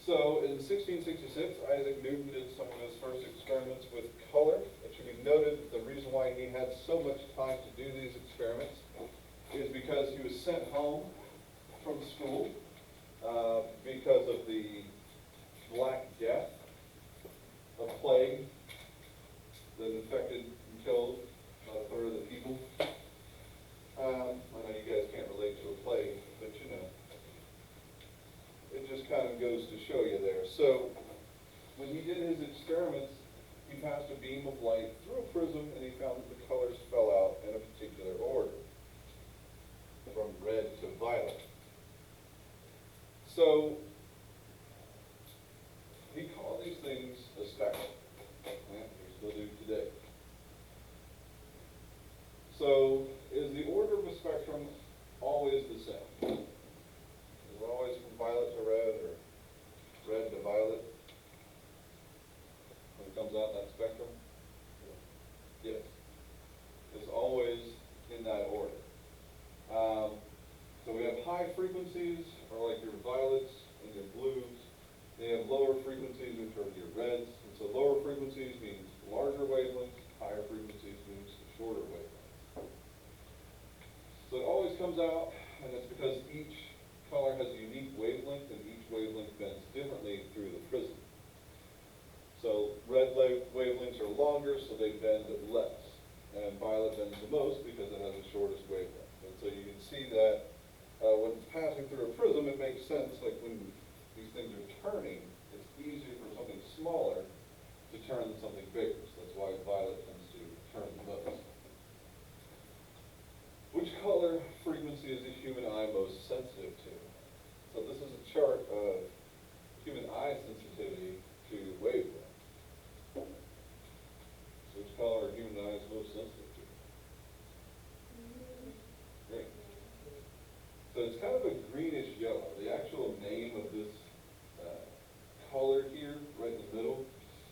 So in 1666, Isaac Newton did some of his first experiments with color. It should be noted that the reason why he had so much time to do these experiments is because he was sent home from school because of the Black Death, a plague that infected and killed about a third of the people. I know you guys can't relate to a plague, but you know, it just kind of goes to show you there. So when he did his experiments, he passed a beam of light through a prism, and he found that the colors fell out in a particular order, from red to violet. So he called these things a spectrum. Yeah, we still do today. So is the order of a spectrum always the same? Is it always from violet to red, or red to violet when it comes out in that spectrum? Yes. It's always in that order. So we have high frequencies, or like your violets and your blues. They have lower frequencies, which are your reds. And so lower frequencies means larger wavelengths, higher frequencies means shorter wavelengths. So it always comes out, and it's because each color has a unique wavelength, and each wavelength bends differently through the prism. So red wavelengths are longer, so they bend less. And violet bends the most because it has the shortest wavelength. And so you can see that when it's passing through a prism, it makes sense, like when these things are turning, it's easier for something smaller to turn than something bigger. So that's why violet tends to turn the most. Which color frequency is the human eye most sensitive to? So this is a chart of human eye sensitivity to wavelength. So which color are human eyes most sensitive to? Green. So it's kind of a greenish yellow. The actual name of this color here, right in the middle,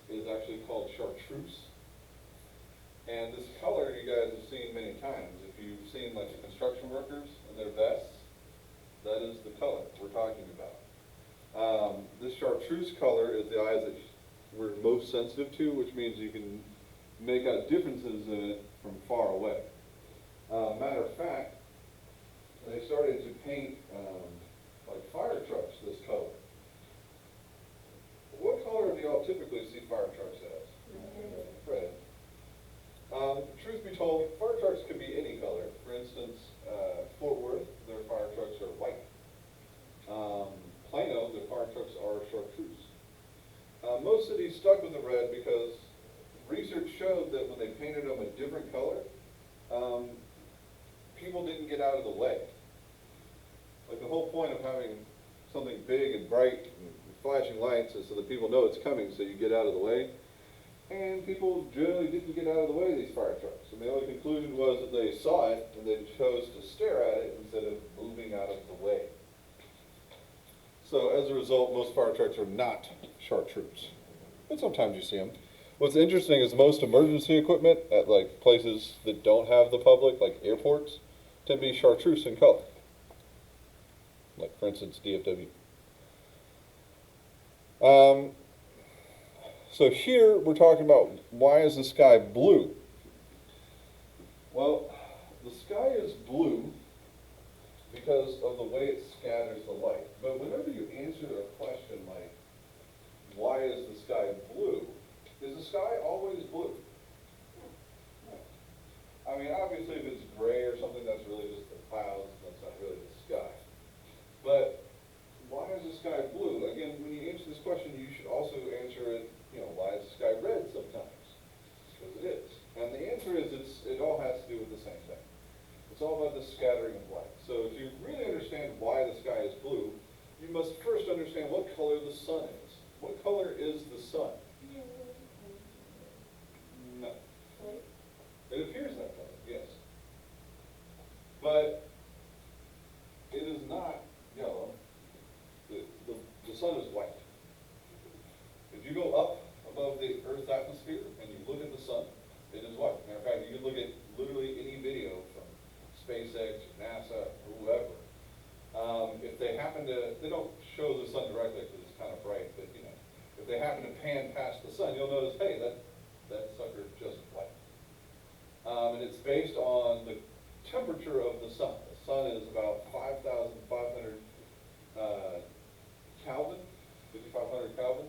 is actually called Chartreuse. And this color you guys have seen many times. If you've seen like the construction workers and their vests, that is the color we're talking about. This Chartreuse color is the eyes that we're most sensitive to, which means you can make out differences in it from far away. Matter of fact, they started to paint like fire trucks this color. What color do y'all typically see fire trucks as? Red. Truth be told, fire trucks could be any color. For instance, Fort Worth, their fire trucks are white. Plano, their fire trucks are Chartreuse. Most cities stuck with the red because research showed that when they painted them a different color, people didn't get out of the way. Like the whole point of having something big and bright and flashing lights is so that people know it's coming, so you get out of the way. And people generally didn't get out of the way of these fire trucks. And the only conclusion was that they saw it and they chose to stare at it instead of moving out of the way. So as a result, most fire trucks are not Chartreuse. But sometimes you see them. What's interesting is most emergency equipment at like places that don't have the public, like airports, tend to be Chartreuse in color. Like for instance, DFW. So here we're talking about why is the sky blue? Well, the sky is blue because of the way it scatters the light. But whenever you answer a question like, why is the sky blue? Is the sky always blue? No. I mean, obviously if it's gray or something, that's really just the clouds, that's not really the sky. But why is the sky blue? Again, when you answer this question, you should also answer it, why is the sky red sometimes? Because it is. And the answer is it all has to do with the same thing. It's all about the scattering of light. So if you really understand why the sky is blue, you must first understand what color the sun is. What color is the sun? No. It appears that color, yes. But it is not yellow. The sun is white. If you go up above the Earth's atmosphere and you look at the sun, it is white. Matter of fact, you can look at literally any video from SpaceX, NASA, or whoever. If they happen to, they don't show the sun directly because it's kind of bright pan past the sun, you'll notice, hey, that sucker just white. And it's based on the temperature of the sun. The sun is about 5,500 Kelvin, 5,500 Kelvin.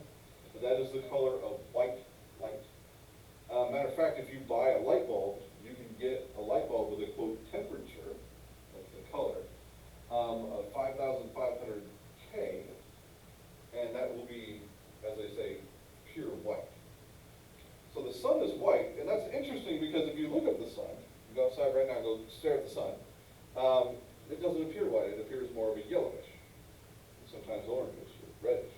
But that is the color of white light. Matter of fact, if you buy a light bulb, you can get a light bulb with a quote temperature, that's the color, of 5,500 K, and that will be, as they say, pure white. So the sun is white, and that's interesting because if you look at the sun, you go outside right now and go stare at the sun, it doesn't appear white, it appears more of a yellowish, sometimes orangish or reddish.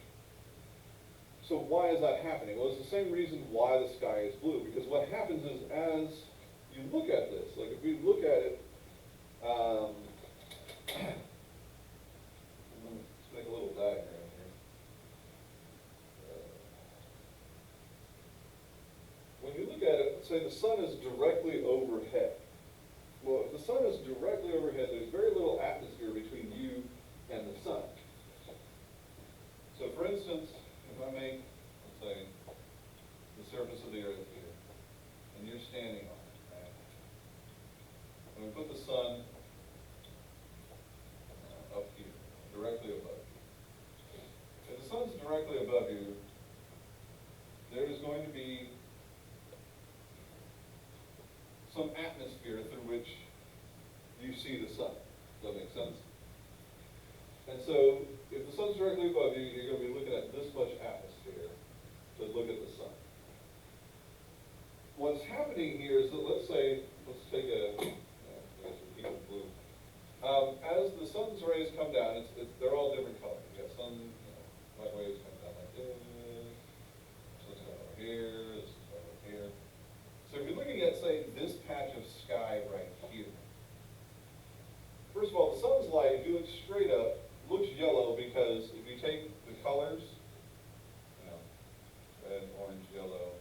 So why is that happening? Well, it's the same reason why the sky is blue, because what happens is as you look at this, like if we look at it, let's make a little diagram here. When you look at it, say the sun is directly overhead. Well, if the sun is directly overhead, there's very little atmosphere between you and the sun. So for instance, if I make, let's say, the surface of the earth here, and you're standing on it, right? And we put the sun up here, directly above you. If the sun's directly above you, there is going to be some atmosphere through which you see the sun. Does that make sense? And so, if the sun's directly above you, you're going to be looking at this much atmosphere to look at the sun. What's happening here is that, let's say, let's take a, I guess we'll keep it blue. As the sun's rays come down, they're all different colors. You got sun, light waves come down like this. This is over here. This is over here. So if you're looking at, say, this patch of sky right here. First of all, the sun's light, if you look straight up, looks yellow because if you take the colors, red, orange, yellow,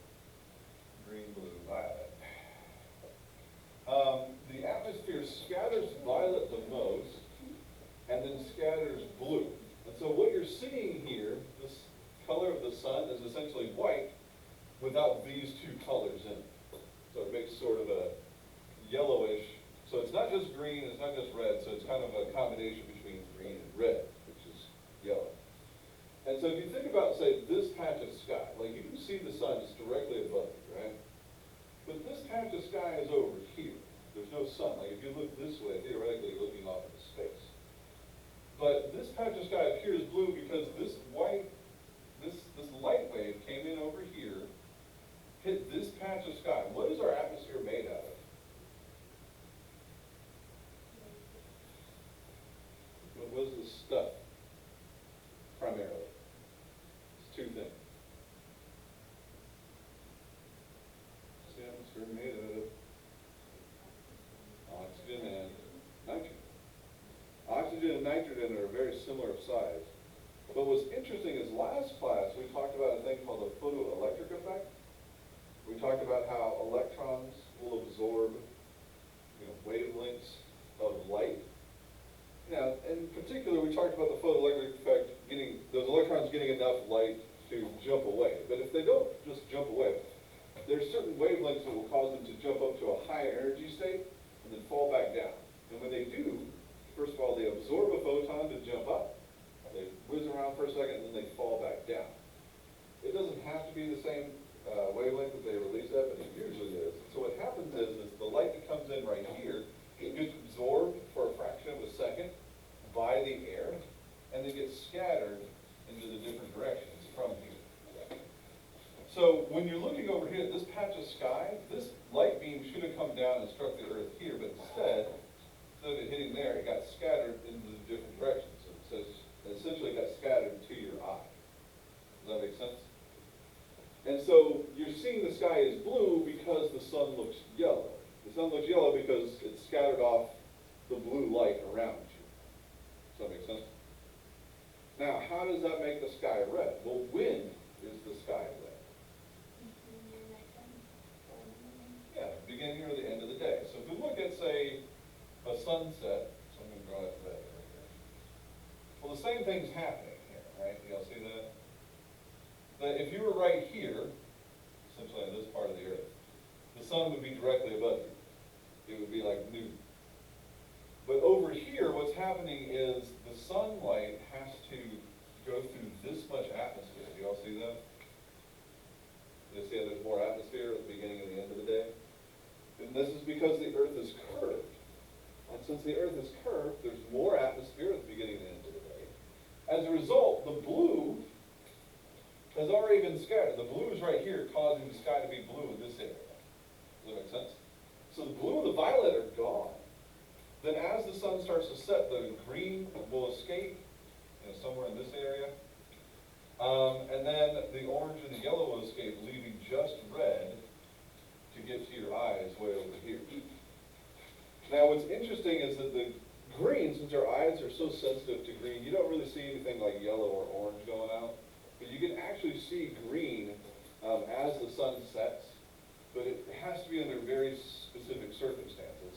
green, blue, violet, the atmosphere scatters violet the most and then scatters blue. And so what you're seeing here, this color of the sun is essentially white without these two colors in it. So it makes sort of a yellowish, so it's not just green, it's not just red, so it's kind of a combination between green and red, which is yellow. And so if you think about, say, this patch of sky, like you can see the sun is directly above you, right? But this patch of sky is over here. There's no sun. Like if you look this way, theoretically you're looking off into space. But this patch of sky appears blue because this white, this light wave came in over here, hit this patch of sky. What is our atmosphere made out of? What is the stuff, primarily? It's two things. What's the atmosphere made out of? Oxygen and nitrogen. Oxygen and nitrogen are very similar of size. But what's interesting is last class we talked about a thing called the photoelectric effect. We talked about how electrons will absorb wavelengths of light. Now, in particular, we talked about the photoelectric effect, those electrons getting enough light to jump away. But if they don't just jump away, there's certain wavelengths that will cause them to jump up to a high energy state and then fall back down. And when they do, first of all, they absorb a photon to jump up, they whiz around for a second, and then they fall back down. It doesn't have to be the same wavelength that they release at, but it usually is. So what happens is the light that comes in right here, it gets absorbed for a fraction of a second by the air, and then gets scattered into the different directions from here. So when you're looking over here at this patch of sky, this light beam should have come down and struck the earth here, but instead of it hitting there, it got scattered into the different directions. So it essentially got scattered to your eye. Does that make sense? And so you're seeing the sky is blue because the sun looks yellow. The sun looks yellow because it's scattered off the blue light around you. Does that make sense? Now, how does that make the sky red? Well, when is the sky red? Yeah, beginning or the end of the day. So if we look at, say, a sunset, so I'm going to draw it red right here. Well, the same thing's happening here, right? Y'all see that? that if you were right here, essentially on this part of the Earth, the sun would be directly above you. It would be like noon. But over here, what's happening is the sunlight has to go through this much atmosphere. Do y'all see that? You see how there's more atmosphere at the beginning and the end of the day? And this is because the Earth is curved. And since the Earth is curved, there's more atmosphere at the beginning and the end of the day. As a result, the blue has already been scattered. The blue is right here, causing the sky to be blue in this area. Does that make sense? So the blue and the violet are gone. Then as the sun starts to set, the green will escape, somewhere in this area. And then the orange and the yellow will escape, leaving just red to get to your eyes way over here. Now what's interesting is that the green, since our eyes are so sensitive to green, you don't really see anything like yellow or orange going out. But you can actually see green as the sun sets, but it has to be under very specific circumstances.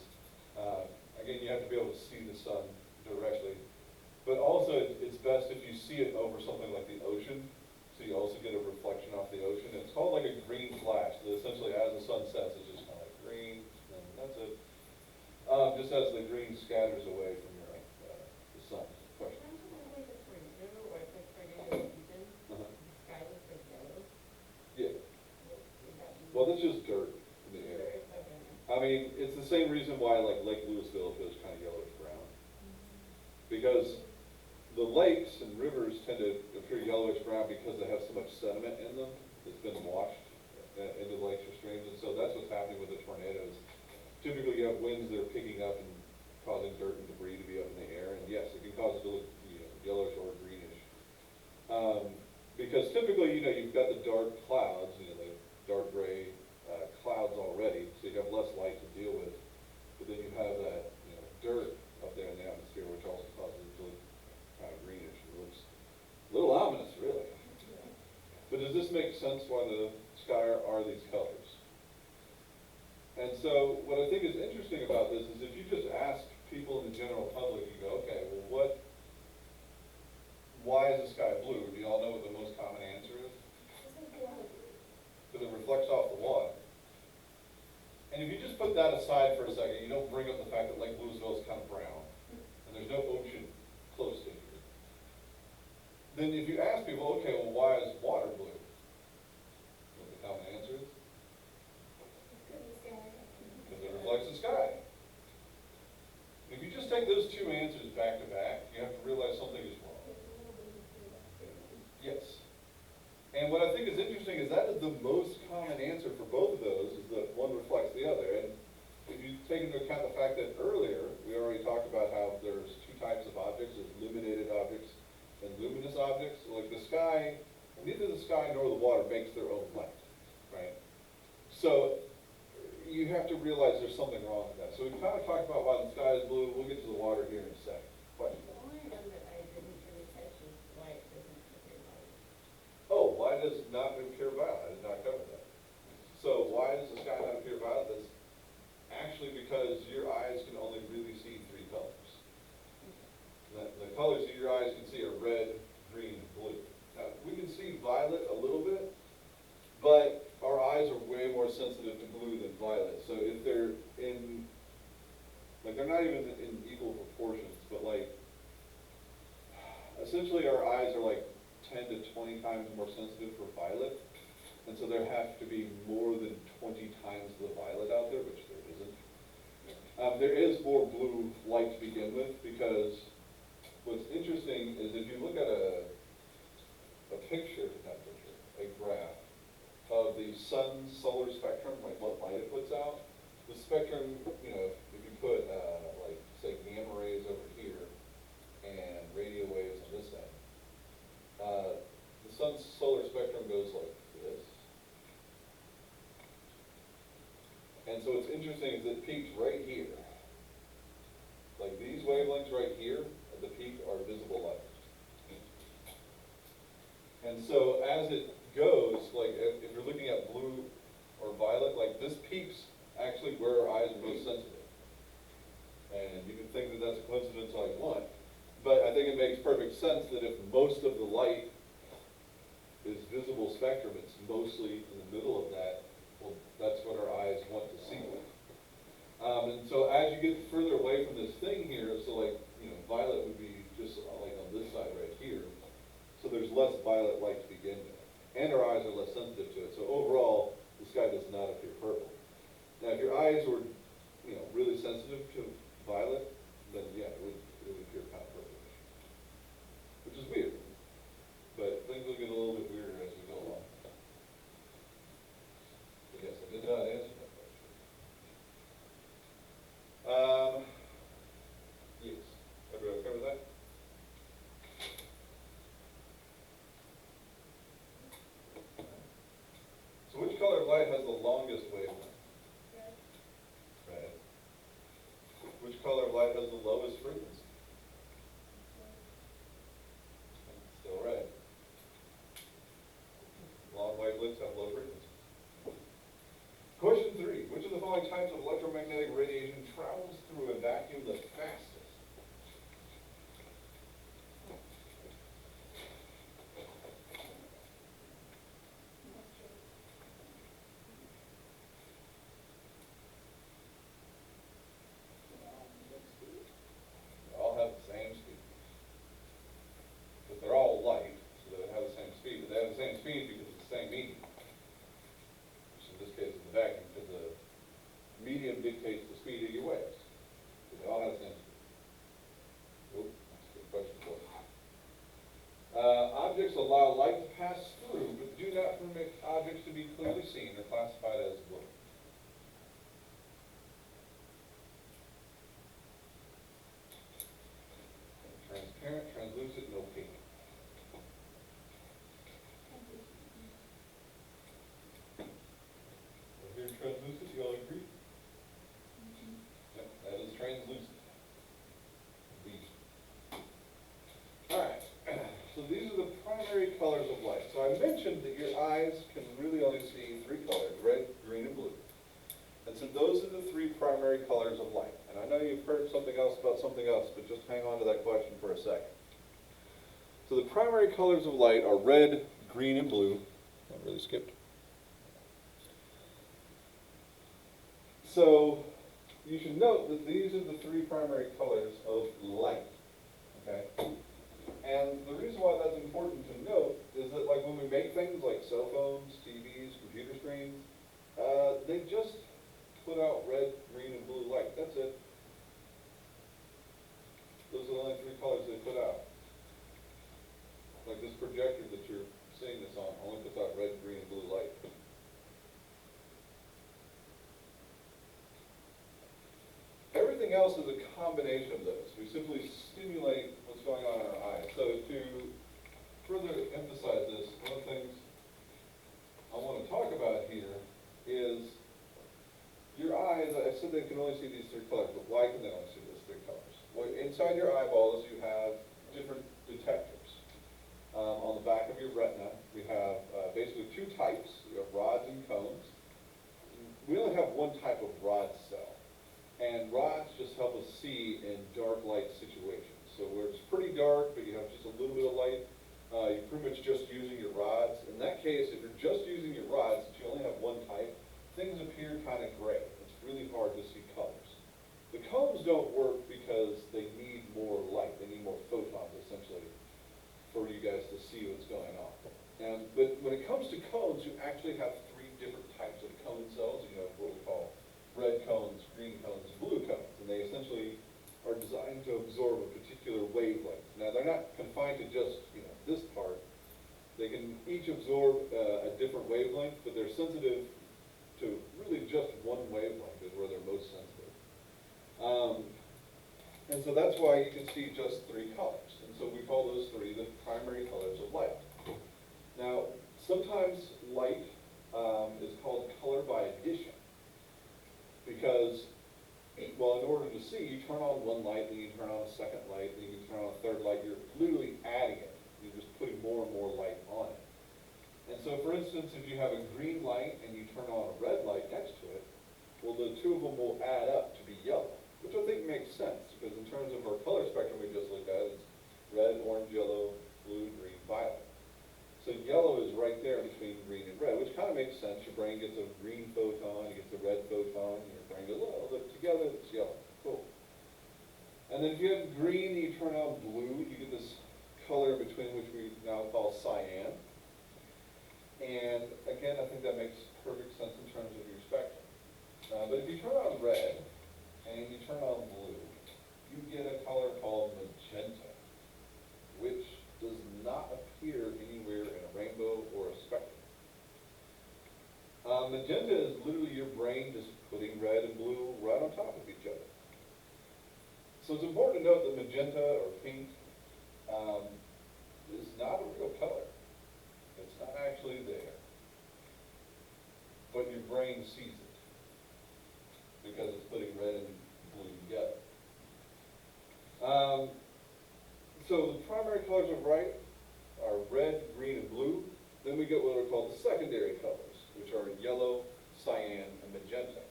Again, you have to be able to see the sun directly. But also, it's best if you see it over something like the ocean, so you also get a reflection off the ocean. It's called like a green flash. So essentially, as the sun sets, it's just kind of like green, and that's it. Just as the green scatters away from your the sun. Question? Yeah. Well, that's just dirt in the air. I mean, it's the same reason why like Lake Louisville feels kind of yellowish brown. Because the lakes and rivers tend to appear yellowish brown because they have so much sediment in them that's been washed into the lakes or streams. And so that's what's happening with the tornadoes. Typically you have winds that are picking up and causing dirt and debris to be up in the air. And yes, it can cause it to look yellowish or greenish. Because typically, you've got the dark clouds, the dark gray clouds already, so you have less light to deal with. But then you have that dirt up there in the atmosphere, which also causes it to look kind of greenish. It looks a little ominous, really. But does this make sense why the sky are these colors? And so what I think is interesting about this is if you just ask people in the general public, you go, okay, well why is the sky blue? Do you all know what the most common answer is? Because it reflects off the water. And if you just put that aside for a second, you don't bring up the fact that Lake Louisville is kind of brown, and there's no ocean close to here. Then if you ask people, okay, well, why is water blue? What the common answer is? Because it reflects the sky. If you just take those two answers back to back, you have to realize something is wrong. Yes. And what I think is interesting is that is the most common answer for both of those, is that one reflects the other. And if you take into account the fact that earlier we already talked about how there's two types of objects, there's illuminated objects and luminous objects. Like the sky, neither the sky nor the water makes their own light, right? So you have to realize there's something wrong with that. So we kind of talked about why the sky is blue. We'll get to the water here in a second. Question? Oh, why does it not appear violet? I did not cover that. So why does the sky not appear violet? That's actually because your eyes can only really see three colors. The colors that your eyes can see are red, green, and blue. Now, we can see violet a little bit, but our eyes are way more sensitive to blue than violet. So if they're in, like they're not even in equal proportions, but like, essentially our eyes are like 10 to 20 times more sensitive for violet, and so there has to be more than 20 times the violet out there, which there isn't. There is more blue light to begin with, because what's interesting is if you look at a graph of the sun's solar spectrum, like what light it puts out, the spectrum, if you put like say gamma rays over here and radio waves on this end, the sun's solar spectrum goes like this. And so what's interesting is it peaks right here. Like these wavelengths right here at the peak are visible light. And so as it goes, like if you're looking at blue or violet, like this peaks actually where our eyes are most sensitive. And you can think that that's a coincidence like one. But I think it makes perfect sense that if most of the light is visible spectrum. It's mostly in the middle of that. Well, that's what our eyes want to see. And so as you get further away from this thing here, so like, you know, violet would be just like on this side right here. So there's less violet light to begin with. And our eyes are less sensitive to it. So overall, the sky does not appear purple. Now, if your eyes were, you know, really sensitive to violet, then yeah, it would appear kind of purplish, which is weird. But things will get a little bit weirder as we go along. But yes, I did not answer that question. Yes. Everybody okay with that? So which color of light has the longest wavelength? Red. Which color of light has the lowest frequency? Still red. Long wavelengths have low frequency. Question 3. Which of the following types of electromagnetic radiation travels through a vacuum the fastest? They all have the same speed. But they're all light, so they have the same speed. But they have the same speed because it's the same medium. Which in this case is the vacuum, because the medium dictates the speed of your waves. So they all have the same speed. Oop, that's a good question for you. Objects allow light to pass through, but do not permit objects to be clearly seen. They're classified as blue. Transparent, translucent, and opaque. Here, translucent, you all agree? Yep, that is translucent. B. All right, so these are the primary colors of light. So I mentioned that your eyes can really only see 3 colors, red, green, and blue. And so those are the 3 primary colors of light. And I know you've heard something else about something else, but just hang on to that question for a second. So the primary colors of light are red, green, and blue. I really skipped. So you should note that these are the 3 primary colors of light. Okay? And the reason why that's important to note is that, like, when we make things like cell phones, TVs, computer screens, they just put out red, green, and blue light. That's it. Those are the only 3 colors they put out. Like this projector that you're seeing this on only puts out red, green, and blue light. Everything else is a combination of those. We simply stimulate what's going on in our eyes. So to further emphasize this, one of the things I want to talk about here is your eyes. I said they can only see these 3 colors, but why can they only see those 3 colors? Well, inside your eyeballs you have different detectors. On the back of your retina, we have basically 2 types. We have rods and cones. We only have one type of rod cell. And rods just help us see in dark light situations. So where it's pretty dark, but you have just a little bit of light, you're pretty much just using your rods. In that case, if you're just using your rods, since you only have one type, things appear kind of gray. It's really hard to see colors. The cones don't work because they need more light. They need more photons, essentially, for you guys to see what's going on. But when it comes to cones, you actually have 3 different types of cone cells. You have what we call red cones, green cones, and blue cones. And they essentially are designed to absorb a particular wavelength. Now, they're not confined to just, this part. They can each absorb a different wavelength, but they're sensitive to really just one wavelength is where they're most sensitive. And so that's why you can see just 3 colors. And so we call those 3 the primary colors of light. Now, sometimes light is called color by addition. Because, well, in order to see, you turn on one light, then you turn on a second light, then you turn on a third light. You're literally adding it. You're just putting more and more light on it. And so, for instance, if you have a green light and you turn on a red light next to it, well, the 2 of them will add up to be yellow, which I think makes sense, because in terms of our color spectrum we just looked at, it's red, orange, yellow, blue, green, violet. So yellow is sense. Your brain gets a green photon, you get the red photon, and your brain goes, oh, look, together it's yellow. Cool. And then if you have green and you turn on blue, you get this color between which we now call cyan. And again, I think that makes perfect sense in terms of your spectrum. But if you turn on red and you turn on blue, you get a color called magenta, which does not appear anywhere in a rainbow or a spectrum. Magenta is literally your brain just putting red and blue right on top of each other. So it's important to note that magenta or pink is not a real color. It's not actually there. But your brain sees it because it's putting red and blue together. So the primary colors of light are red, green, and blue. Then we get what are called the secondary colors, which are yellow, cyan, and magenta.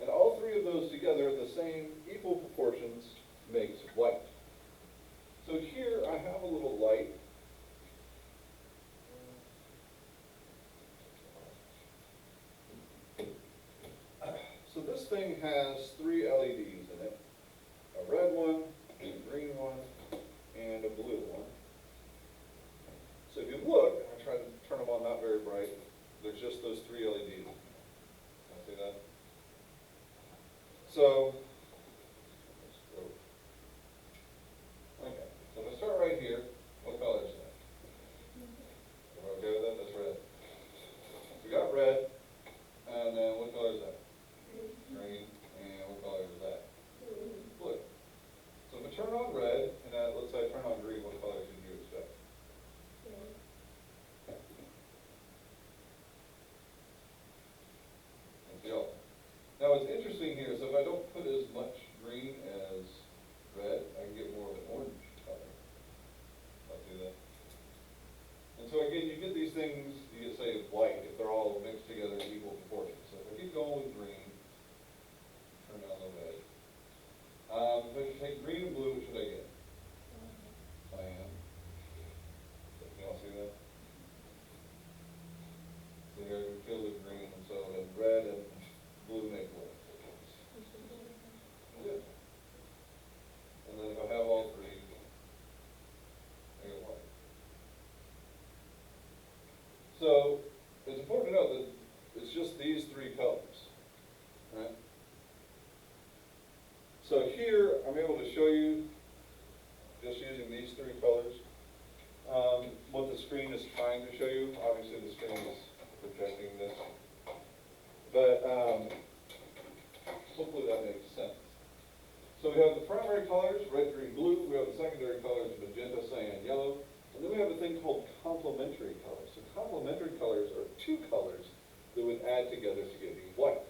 And all three of those together in the same equal proportions makes white. So here I have a little light. So this thing has 3 LEDs in it. A red one, a green one, and a blue one. So if you look, and I try to turn them on not very bright, there's just those 3 LEDs. Can I see that? So, let's go. Okay, so if I start right here, what color is that? Am I okay with that? That's red. We got red, and then what color is that? Green, and what color is that? Blue. So if I turn on red, and let's say I turn on green, what color should you expect? That's yellow. Now what's interesting here is if I don't put as much green as red, I can get more of an orange color. I'll do that. And so again, you get these things, you get say white, if they're all mixed together in equal proportions. So if I keep going with green, turn on the red. If I take green and blue, what should I get? Cyan. Can y'all see that? So here we fill with green, and so then red and blue make what? Good. And then if I have all three, I get white. So it's important to note that it's just these 3 colors, right? So here I'm able to show you, just using these 3 colors, what the screen is trying to show you. Obviously the screen is projecting this, but hopefully that makes sense. So we have the primary colors, red, green, blue. We have the secondary colors, magenta, cyan, yellow. And then we have a thing called complementary colors. So complementary colors are 2 colors that would add together to give you white.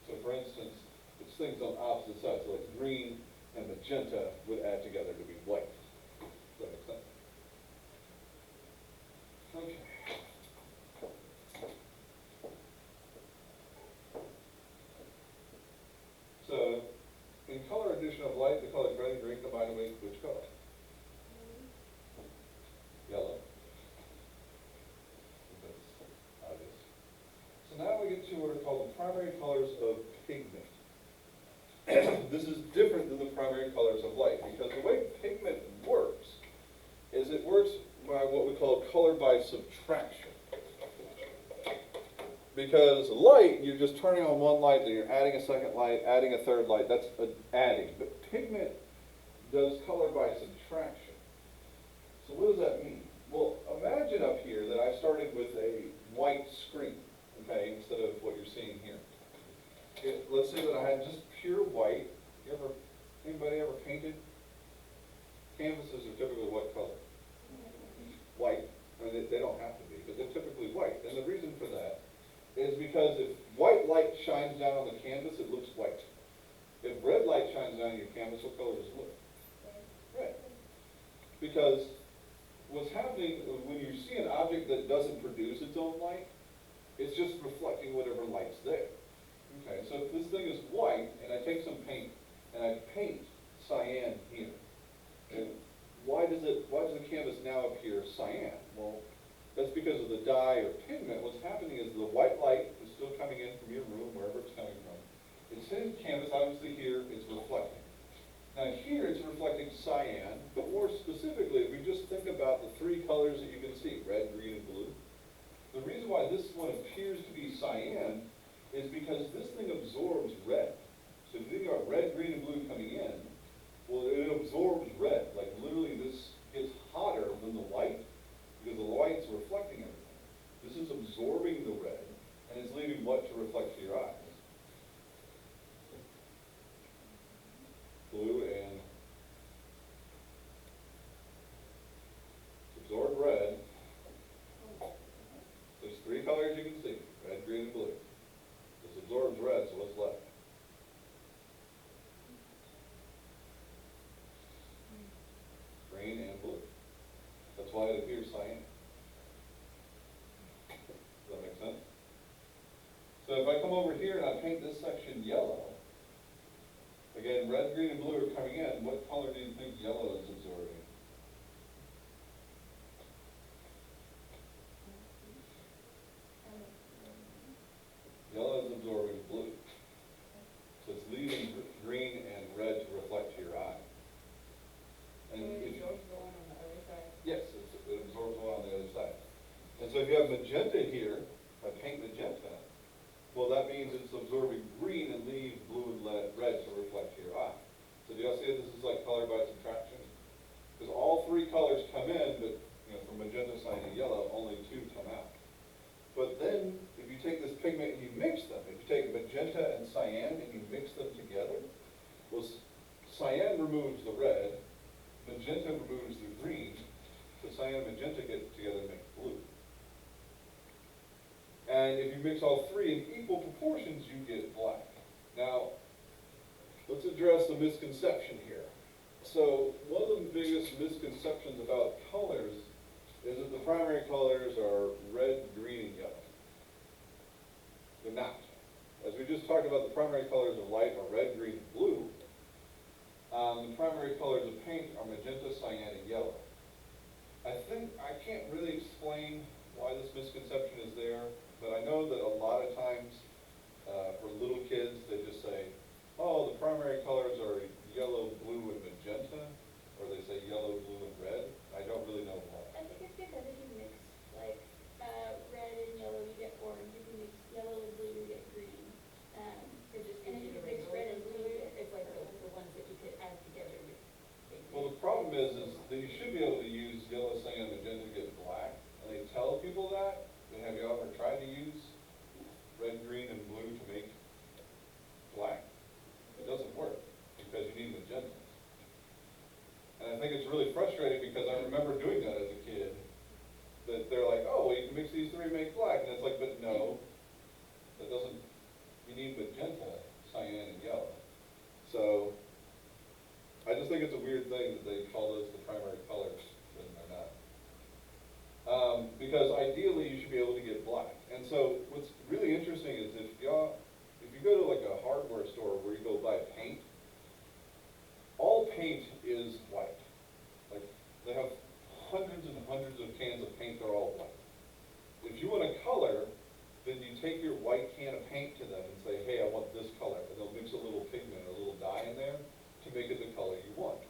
So for instance, it's things on opposite sides, so like green and magenta would add together to be white. Does that make sense? Okay. So, in color addition of light, the colors red and green combine to make which color? Yellow. That's obvious. So now we get to what are called the primary colors of pigment. This is different than the primary colors of light, because the way pigment works is it works by what we call color by subtraction. Because light, you're just turning on one light, then you're adding a second light, adding a third light, that's adding. But pigment does color by subtraction. So what does that mean? Well, imagine up here that I started with a white screen, okay, instead of what you're seeing here. Let's say that I had just pure white. Anybody ever painted? Canvases are typically what color? White. I mean, they don't have to be, but they're typically white. And the reason for that is because if white light shines down on the canvas, it looks white. If red light shines down on your canvas, what color does it look? Red. Because what's happening when you see an object that doesn't produce its own light, it's just reflecting whatever light's there. Okay, so if this thing is white, and I take some paint, and I paint cyan here, and why does the canvas now appear cyan? Well, that's because of the dye or pigment, what's happening is the white light is still coming in from your room, wherever it's coming from. It's hitting canvas, obviously here, it's reflecting. Now here it's reflecting cyan, but more specifically, if we just think about the three colors that you can see, red, green, and blue, the reason why this one appears to be cyan is because this thing absorbs red. So if you think about red, green, and blue coming in, well, it absorbs red. Like literally this gets hotter than the white because the light's reflecting everything. This is absorbing the red, and it's leaving what to reflect to your eyes? Blue and absorb red. There's three colors you can see, red, green, and blue. This absorbs red, so what's left? Green and blue. That's why it appears cyan. Does that make sense? So if I come over here and I paint this section yellow, again, red, green, and blue are coming in. What color do you think yellow is absorbing? Yellow is absorbing blue. So it's leaving green and red to reflect to your eye. And it absorbs the one on the other side? Yes, it absorbs the one on the other side. And so if you have magenta here, if I paint magenta, well, that means it's absorbing green and leave blue and red to reflect to your eye. So do y'all see this is like color by subtraction? Because all three colors come in, but from magenta, cyan, and yellow, only two come out. But then, if you take this pigment and you mix them, if you take magenta and cyan and you mix them together, well, cyan removes the red, magenta removes the green, so cyan and magenta get together and make blue. And if you mix all three in equal proportions, you get black. Now, let's address the misconception here. So, one of the biggest misconceptions about colors is that the primary colors are red, green, and yellow. They're not. As we just talked about, the primary colors of light are red, green, and blue. The primary colors of paint are magenta, cyan, and yellow. I can't really explain why this misconception is there, but I know that a lot of times for little kids, they just say, oh, the primary colors are yellow, blue, and magenta, or they say yellow, blue, and red. I don't really know why. I think it's because if you mix like red and yellow, you get orange. If you mix yellow and blue, you get green. It just And gives if you you the mix regular red and blue, it's like the ones that you could add together. Well, the problem is that you should be able to use yellow, cyan, and magenta to get black. And they tell people that, but have you ever tried to use red, green, and blue to make black? It doesn't work because you need magenta. And I think it's really frustrating because I remember doing that as a kid. That they're like, oh, well, you can mix these three and make black. And it's like, but no, that doesn't, you need magenta, cyan, and yellow. So, I just think it's a weird thing that they call those the primary colors when they're not. Because ideally, you should be able to get black. And so, what's really interesting is if you go to like a hardware store where you go buy paint, all paint is white. Like, they have hundreds and hundreds of cans of paint, they're all white. If you want a color, then you take your white can of paint to them and say, hey, I want this color. And they'll mix a little pigment, a little dye in there to make it the color you want.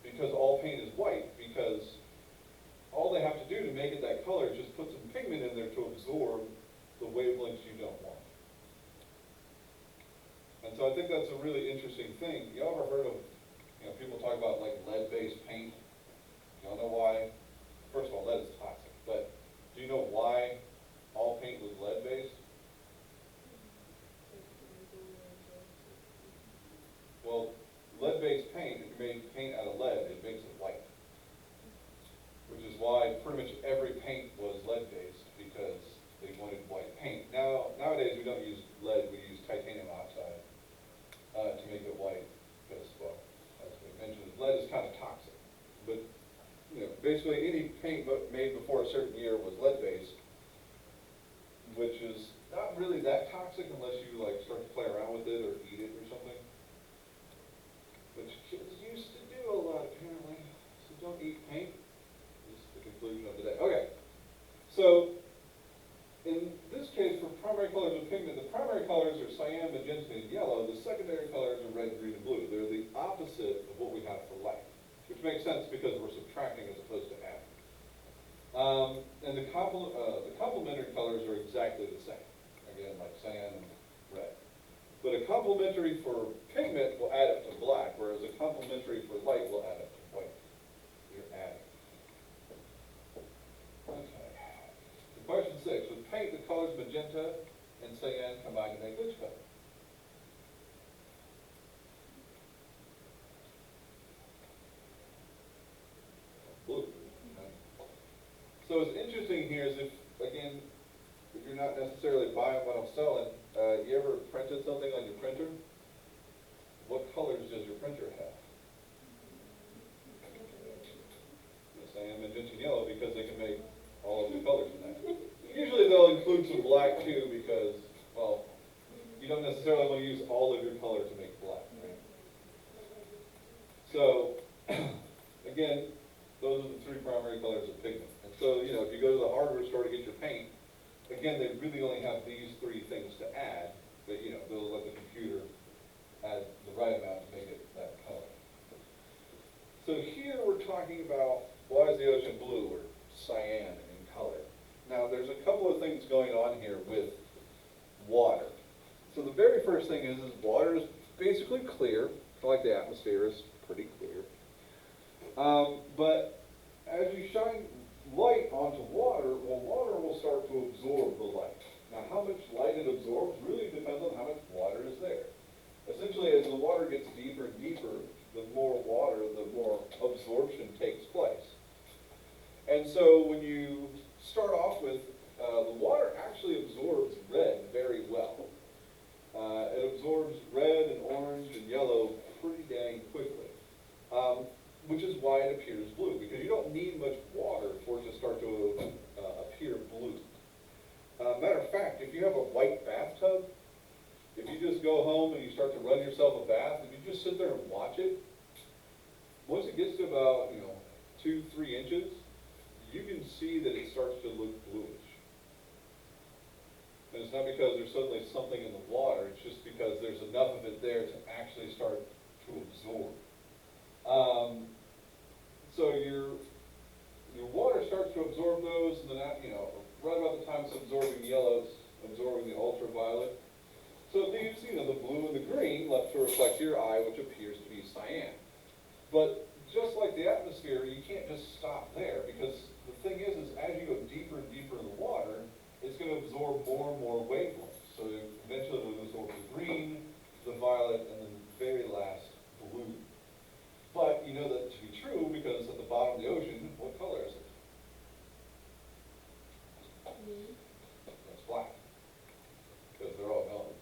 Because all paint is white, because all they have to do to make it that color is just put some pigment in there to absorb the wavelengths you don't want. And so I think that's a really interesting thing. Y'all ever heard of, people talk about like lead-based paint? Y'all know why? First of all, lead is toxic, but do you know why all paint was lead-based? Well, lead-based paint, if you made paint out of lead, it makes it white. Which is why pretty much every paint was lead-based, because they wanted white paint. Nowadays we don't use lead, we use titanium oxide to make it white, because, well, as we mentioned, lead is kind of toxic. But, basically any paint made before a certain year was lead-based, which is not really that toxic unless you like start to play around with it or eat it or something. Which kids used to do a lot apparently. So don't eat paint, is the conclusion of which makes sense because we're subtracting as opposed to adding. And the complementary colors are exactly the same. Again, like cyan and red. But a complementary for pigment will add up to black, whereas a complementary for light will add up to white. You're adding. Okay. So question 6. With paint, the colors magenta and cyan combine to make which color? Blue. Okay. So what's interesting here is if you're not necessarily buying what I'm selling, you ever printed something on your printer? What colors does your printer have? Cyan, magenta, and yellow, because they can make all of the colors in that. Usually they'll include some black too, because, well, you don't necessarily want to use all of your color to make black, right? So, again, those are the 3 primary colors of pigment. And so, you know, if you go to the hardware store to get your paint, again, they really only have these 3 things to add, but, you know, they'll let the computer add the right amount to make it that color. So here we're talking about, why is the ocean blue or cyan in color? Now, there's a couple of things going on here with water. So the very first thing is water is basically clear, kind of like the atmosphere is pretty clear. But as you shine light onto water, well, water will start to absorb the light. Now, how much light it absorbs really depends on how much water is there. Essentially, as the water gets deeper and deeper, the more water, the more absorption takes place. And so when you start off with, the water actually absorbs red very well. It absorbs red and orange and yellow pretty dang quickly, which is why it appears blue, because you don't need much water for it to start to appear blue. Matter of fact, if you have a white bathtub, if you just go home and you start to run yourself a bath, and you just sit there and watch it, once it gets to about, 2-3 inches, you can see that it starts to look bluish. And it's not because there's suddenly something in the water, it's just because there's enough of it there to actually start to absorb. So your water starts to absorb those, and then right about the time it's absorbing yellow, it's absorbing the ultraviolet. So it leaves, the blue and the green left to reflect to your eye, which appears to be cyan. But just like the atmosphere, you can't just stop there, because the thing is as you go deeper and deeper in the water, it's going to absorb more and more wavelengths. So eventually it'll absorb the green, the violet, and then the very last blue. But you know that to be true because at the bottom of the ocean, what color is it? That's black. Because they're all gone.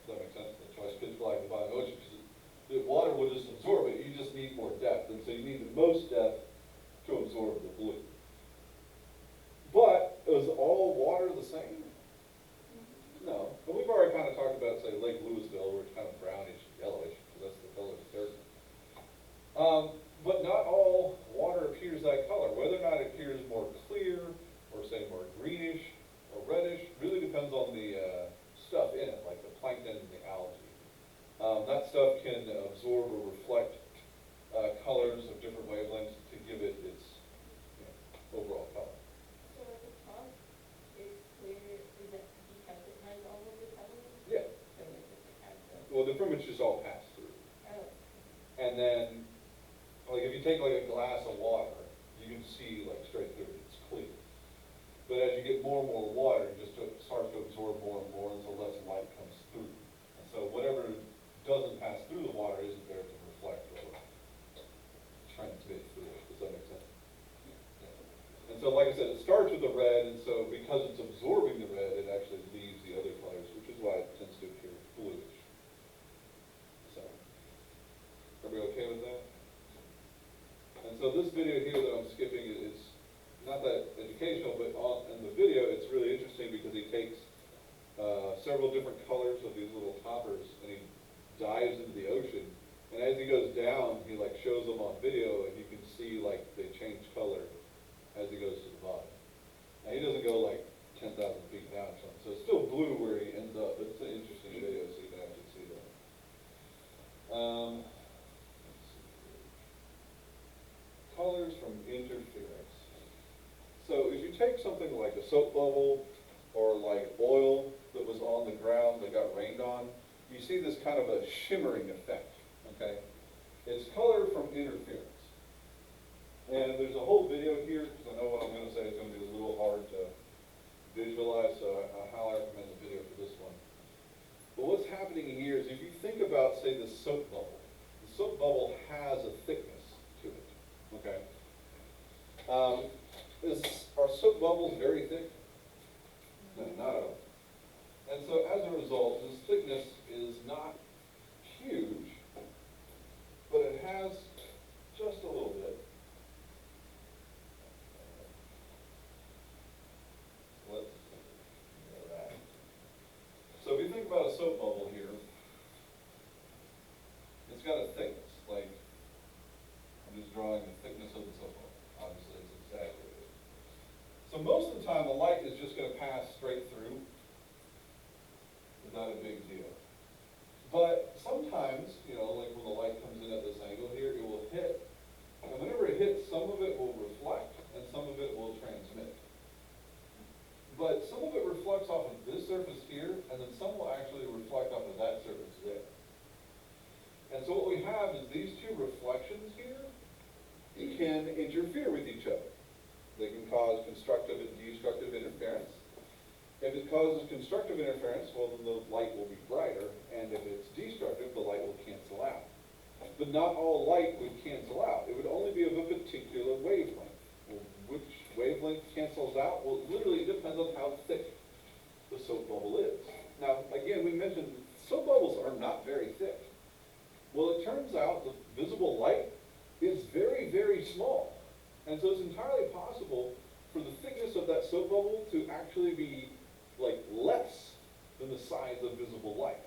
Does that make sense? That's why it's pitch black at the bottom of the ocean. Because the water will just absorb it. You just need more depth. And so you need the most depth to absorb the blue. But is all water the same? No. But we've already kind of talked about, say, Lake Louisville, where it's kind of brownish, yellowish, because that's the color it's there. But not all water appears that color. Whether or not it appears more clear, or say more greenish, or reddish, really depends on the stuff in it, like the plankton and the algae. That stuff can absorb or reflect colors of different wavelengths to give it its overall color. So at the top is clear, is that because it has all of the colors? Yeah. So it just has the, Well, the pigments just all pass through. oh, And then, like if you take like a glass of water, you can see like straight through it, it's clear. But as you get more and more water, it just starts to absorb more and more until less light comes through. And so whatever doesn't pass through the water isn't there to reflect or transmit through it. Does that make sense? Yeah. And so like I said, it starts with the red, and so because it's absorbing the red, it actually leaves the other colors, which is why it tends to appear bluish. So, everybody okay with that? And so this video here that I'm skipping is not that educational, but in the video it's really interesting because he takes several different colors of these little toppers and he dives into the ocean. And as he goes down, he like shows them on video, and you can see like they change color as he goes to the bottom. Now he doesn't go like 10,000 feet down or something, so it's still blue where he ends up. But it's an interesting video, so you can actually see that. from interference. So if you take something like a soap bubble or like oil that was on the ground that got rained on, you see this kind of a shimmering effect, okay? It's color from interference. And there's a whole video here, because I know what I'm going to say is going to be a little hard to visualize, so I highly recommend the video for this one. But what's happening here is if you think about, say, the soap bubble has a thickness to it, okay? Are soap bubbles very thick? No, not at all. And so as a result, this thickness is not huge, but it has just a little bit. Let's see that. So if you think about a soap bubble here, it's got a thickness, like I'm just drawing the thickness of the soap bubble. Obviously it's exaggerated. So most of the time the light is just going to pass straight through without a big deal. But sometimes, you know, like when the light comes in at this angle here, it will hit. And whenever it hits, some of it will reflect and some of it will transmit. But some of it reflects off of this surface here, and then some will actually reflect off of that surface there. And so what we have is these two reflections here can interfere with each other. They can cause constructive and destructive interference. If it causes constructive interference, well, then the light will be brighter, and if it's destructive, the light will cancel out. But not all light would cancel out. It would only be of a particular wavelength. Well, which wavelength cancels out? Well, literally, it depends on how thick the soap bubble is. Now, again, we mentioned soap bubbles are not very thick. Well, it turns out the visible light is very, very small. And so it's entirely possible for the thickness of that soap bubble to actually be like less than the size of visible light.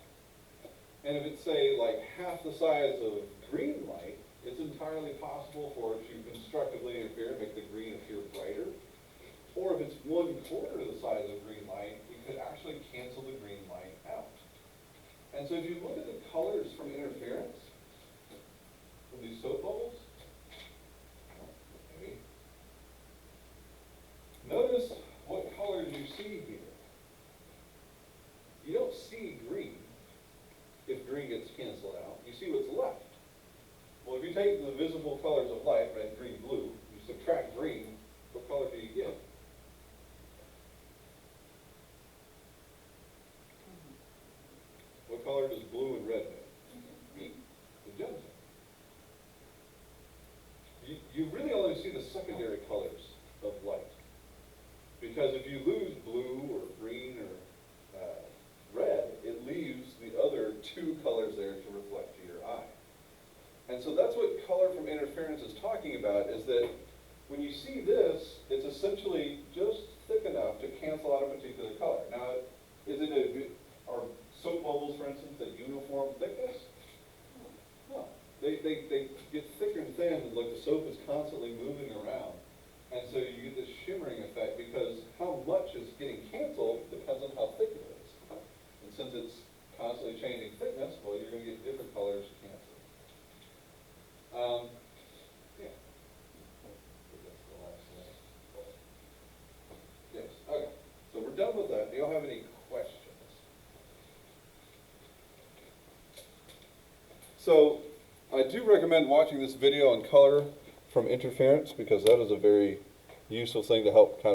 And if it's, say, like half the size of green light, it's entirely possible for it to constructively interfere and make the green appear brighter. Or if it's 1/4 the size of green light, it could actually cancel the green light out. And so if you look at the colors from interference of these soap bubbles, maybe, notice what colors you see here. You don't see green if green gets canceled out. You see what's left. Well, if you take the visible colors of light, red, green, blue, you subtract green, what color do you get? What color does blue and red make? Magenta. You really only see the secondary colors of light. Because if you lose blue or green or red, it leaves the other two colors there to reflect to your eye. And so that's what color from interference is talking about, is that when you see this, it's essentially just thick enough to cancel out a particular color. Now, are soap bubbles, for instance, a uniform thickness? No. They get thicker and thin, and like the soap is constantly moving around. And so you get this shimmering effect because how much is getting canceled depends on how thick it is. And since it's constantly changing thickness, well, you're going to get different colors canceled. Yeah. I think that's the last one. Yes, okay. So we're done with that. Do y'all have any questions? So I do recommend watching this video on color from interference because that is a very useful thing to help kind of